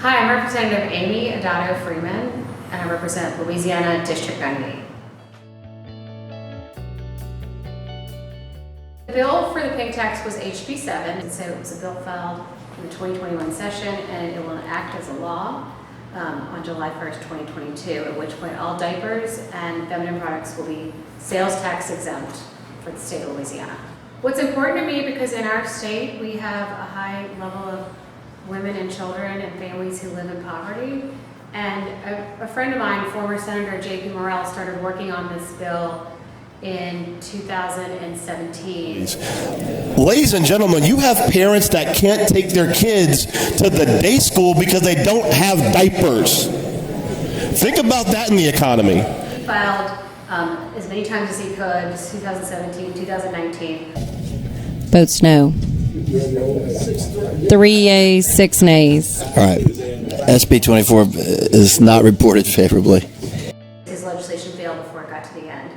Hi, I'm Representative Aimee, Adatto, Freeman, and I represent Louisiana District 98. The bill for the pink tax was HB 7, and so it was a bill filed in the 2021 session, and it will act as a law on July 1st, 2022, at which point all diapers and feminine products will be sales tax exempt for the state of Louisiana. What's important to me, because in our state we have a high level of women and children and families who live in poverty, and a friend of mine, former Senator J.P. Morrell, started working on this bill in 2017. Ladies and gentlemen, you have parents that can't take their kids to the day school because they don't have diapers. Think about that in the economy. He filed as many times as he could, 2017, 2019. Votes no. 3 yeas, 6 nays. All right. SB 24 is not reported favorably. His legislation failed before it got to the end.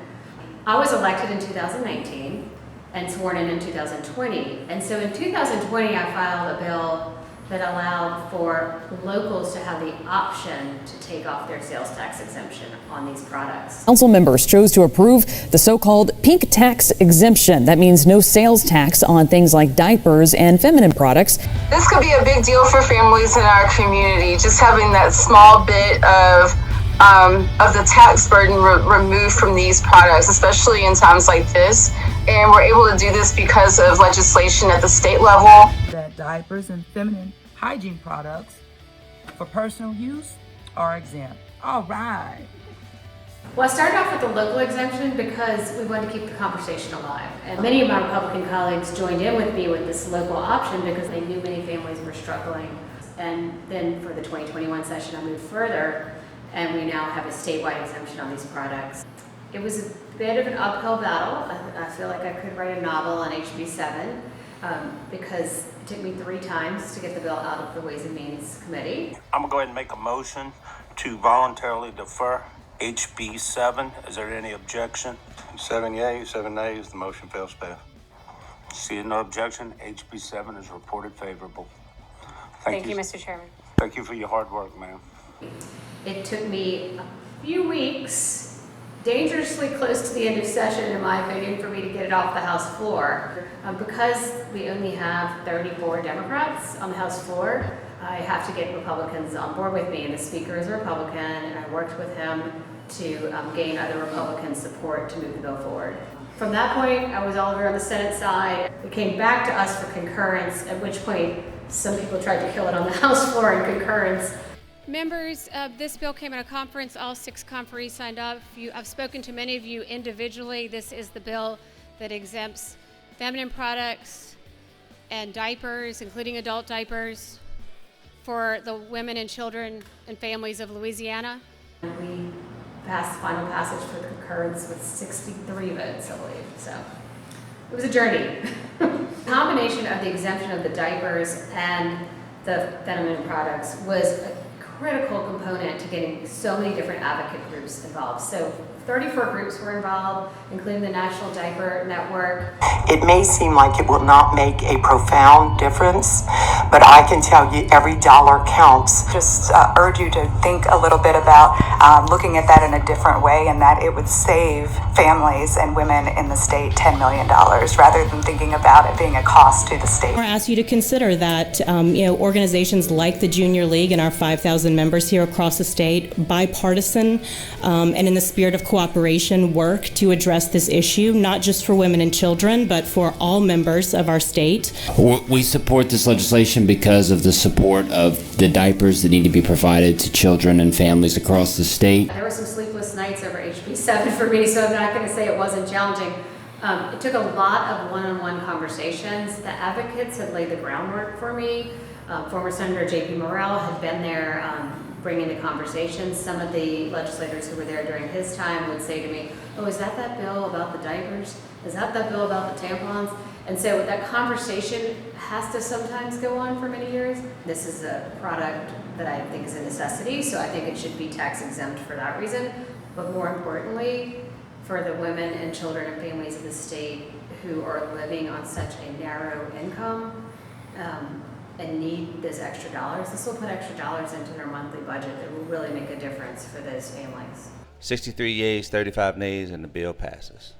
I was elected in 2019 and sworn in 2020. And so in 2020, I filed a bill that allowed for locals to have the option to take off their sales tax exemption on these products. Council members chose to approve the so-called pink tax exemption. That means no sales tax on things like diapers and feminine products. This could be a big deal for families in our community, just having that small bit of the tax burden removed from these products, especially in times like this. And we're able to do this because of legislation at the state level. That diapers and feminine hygiene products for personal use are exempt. All right. Well, I started off with the local exemption because we wanted to keep the conversation alive. And many of my Republican colleagues joined in with me with this local option because they knew many families were struggling. And then for the 2021 session, I moved further, and we now have a statewide exemption on these products. It was a bit of an uphill battle. I feel like I could write a novel on HB 7 because it took me 3 times to get the bill out of the Ways and Means Committee. I'm gonna go ahead and make a motion to voluntarily defer HB 7. Is there any objection? 7 yeas, 7 nays, the motion fails to pass. Seeing no objection, HB 7 is reported favorable. Thank you, Mr. Chairman. Thank you for your hard work, ma'am. It took me a few weeks, dangerously close to the end of session, in my opinion, for me to get it off the House floor. Because we only have 34 Democrats on the House floor, I have to get Republicans on board with me, and the Speaker is a Republican, and I worked with him to gain other Republican support to move the bill forward. From that point, I was all over on the Senate side. It came back to us for concurrence, at which point some people tried to kill it on the House floor in concurrence. Members, this bill came at a conference. All 6 conferees signed up. I've spoken to many of you individually. This is the bill that exempts feminine products and diapers, including adult diapers, for the women and children and families of Louisiana. We passed final passage for concurrence with 63 votes, I believe. So it was a journey. The combination of the exemption of the diapers and the feminine products was a critical component to getting so many different advocate groups involved. So 34 groups were involved, including the National Diaper Network. It may seem like it will not make a profound difference, but I can tell you every dollar counts. Just urge you to think a little bit about looking at that in a different way, and that it would save families and women in the state $10 million rather than thinking about it being a cost to the state. I ask you to consider that organizations like the Junior League and our 5,000 members here across the state, bipartisan and in the spirit of cooperation, work to address this issue, not just for women and children, but for all members of our state. We support this legislation because of the support of the diapers that need to be provided to children and families across the state. There were some sleepless nights over HB 7 for me, so I'm not going to say it wasn't challenging. It took a lot of one-on-one conversations. The advocates had laid the groundwork for me. Former Senator J.P. Morrell had been there bringing the conversations. Some of the legislators who were there during his time would say to me, oh, is that bill about the diapers? Is that bill about the tampons? And so that conversation has to sometimes go on for many years. This is a product that I think is a necessity, so I think it should be tax exempt for that reason. But more importantly, for the women and children and families of the state who are living on such a narrow income, and need this extra dollars, this will put extra dollars into their monthly budget that will really make a difference for those families. 63 yeas, 35 nays, and the bill passes.